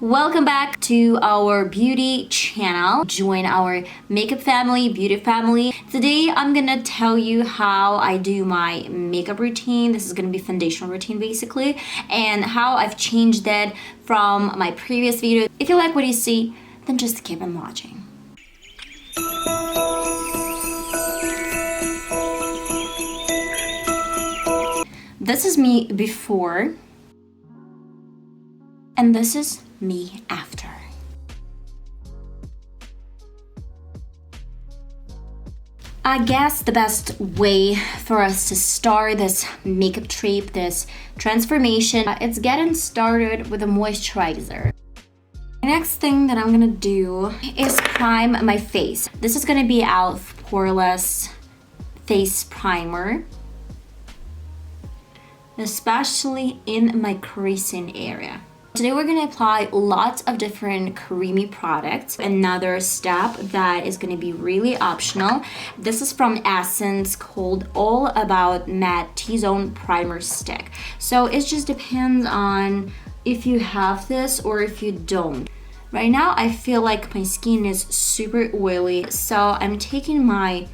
Welcome back to our beauty channel. Join our makeup family, beauty family. Today I'm gonna tell you how I do my makeup routine. This is gonna be foundation routine basically, and how I've changed it from my previous video. If you like what you see, then just keep on watching. This is me before, and this is me after. I guess the best way for us to start this makeup trip, this transformation, it's getting started with a moisturizer. The next thing that I'm gonna do is prime my face. This is gonna be our poreless face primer, especially in my creasing area. Today we're gonna apply lots of different creamy products. Another step that is gonna be really optional. This is from Essence, called All About Matte T-Zone Primer Stick. So it just depends on if you have this or if you don't. Right now I feel like my skin is super oily, so I'm taking my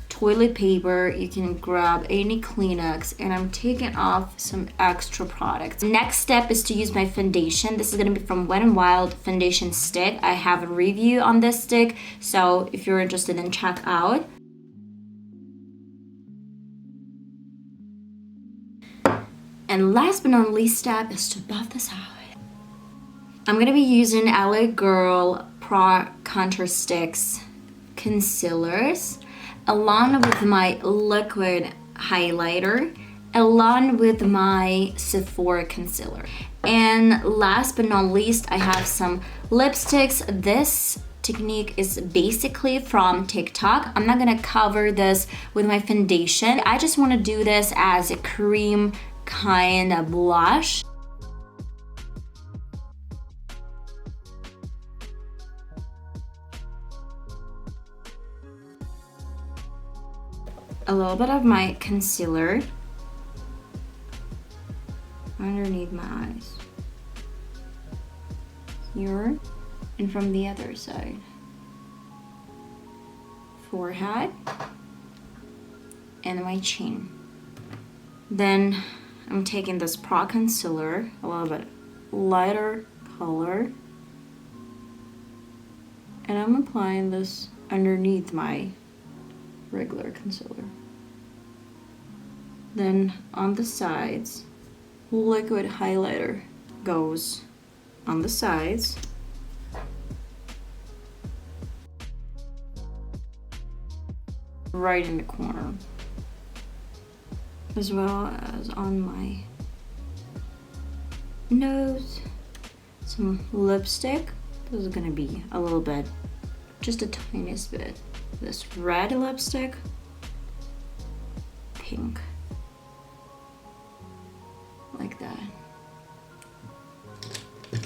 toilet paper, you can grab any Kleenex, and I'm taking off some extra products. Next step is to use my foundation. This is gonna be from Wet n Wild foundation stick. I have a review on this stick, so if you're interested, then check out. And last but not least step is to buff this out. I'm gonna be using LA Girl Pro Contour Sticks concealers along with my liquid highlighter, along with my Sephora concealer. And last but not least, I have some lipsticks. This technique is basically from TikTok. I'm not gonna cover this with my foundation. I just wanna do this as a cream kind of blush. A little bit of my concealer underneath my eyes here, and from the other side, forehead and my chin. Then I'm taking this Pro concealer, a little bit lighter color, and I'm applying this underneath my regular concealer. Then on the sides, liquid highlighter goes on the sides. Right in the corner. As well as on my nose. Some lipstick. This is gonna be a little bit, just a tiniest bit. This red lipstick, pink, like that.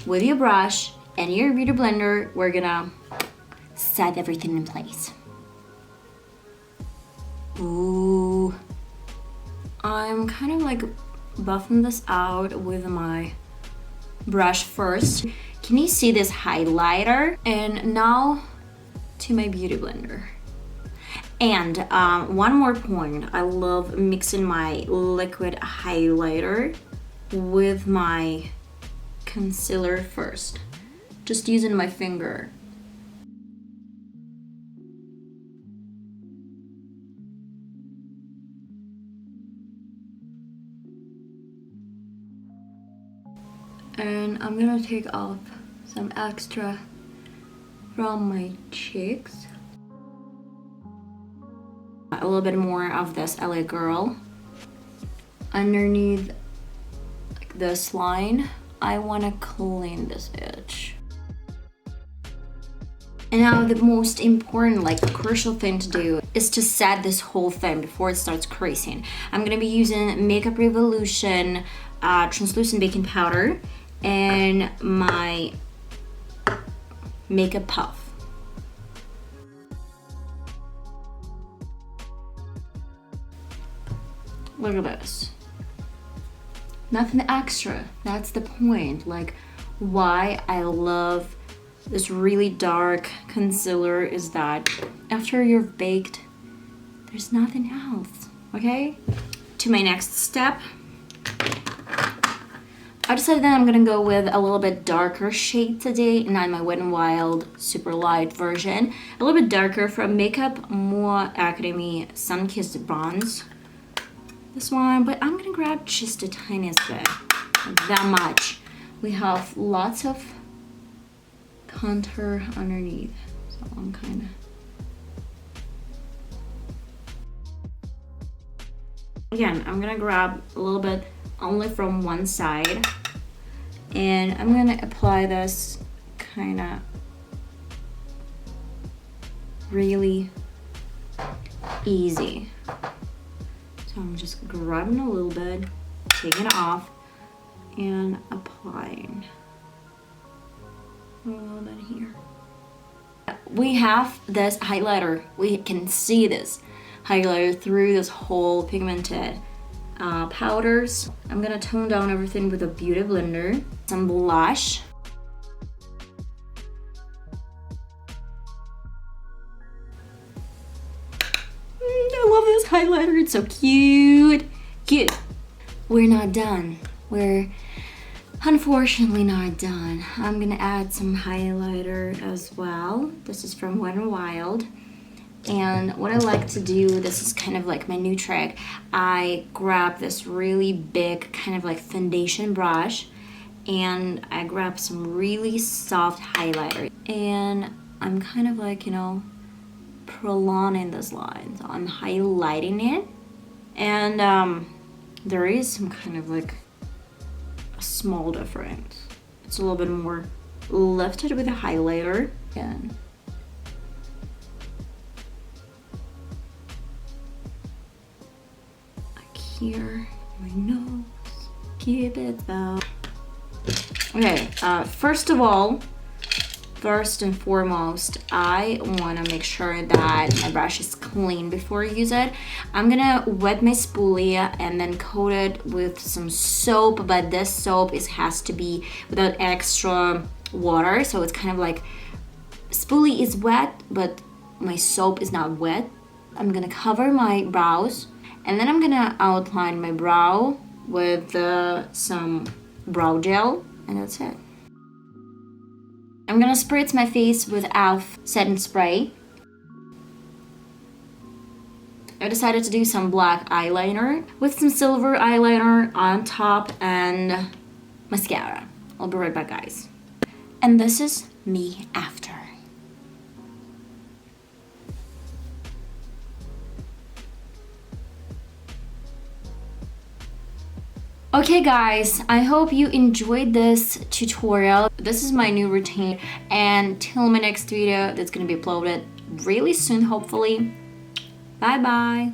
With your brush and your beauty blender, we're gonna set everything in place. Ooh, I'm kind of like buffing this out with my brush first. Can you see this highlighter? And now to my beauty blender. And one more point, I love mixing my liquid highlighter with my concealer first, just using my finger. And I'm gonna take off some extra from my cheeks. A little bit more of this LA Girl underneath like this line. I want to clean this edge. And now the most important, like crucial thing to do is to set this whole thing before it starts creasing. I'm gonna be using Makeup Revolution translucent baking powder and my makeup puff. Look at this. Nothing extra. That's the point. Like, why I love this really dark concealer is that after you've baked, there's nothing else, okay? To my next step, I decided that I'm gonna go with a little bit darker shade today, not my Wet n Wild super light version. A little bit darker from Makeup More Academy Sun-Kissed Bronze. This one, but I'm gonna grab just the tiniest bit, like that much. We have lots of contour underneath, so I'm kind of... Again, I'm gonna grab a little bit only from one side, and I'm gonna apply this kind of really easy. So I'm just grabbing a little bit, taking it off, and applying a little bit here. We have this highlighter. We can see this highlighter through this whole pigmented powders. I'm gonna tone down everything with a beauty blender. Some blush. I love this highlighter, it's so cute. Cute. We're not done. We're unfortunately not done. I'm gonna add some highlighter as well. This is from Wet n Wild. And what I like to do, this is kind of like my new trick. I grab this really big kind of like foundation brush, and I grab some really soft highlighter. And I'm kind of like, you know, prolonging this line. So I'm highlighting it. And there is some kind of like a small difference. It's a little bit more lifted with a highlighter. And here, my nose, keep it down. Okay, first and foremost, I want to make sure that my brush is clean before I use it. I'm gonna wet my spoolie and then coat it with some soap, but this soap has to be without extra water, so it's kind of like spoolie is wet, but my soap is not wet. I'm gonna cover my brows, and then I'm gonna outline my brow with some brow gel, and that's it. I'm gonna spritz my face with e.l.f. setting spray. I decided to do some black eyeliner with some silver eyeliner on top and mascara. I'll be right back, guys. And this is me after. Okay guys, I hope you enjoyed this tutorial. This is my new routine, and till my next video that's gonna be uploaded really soon, hopefully. Bye bye.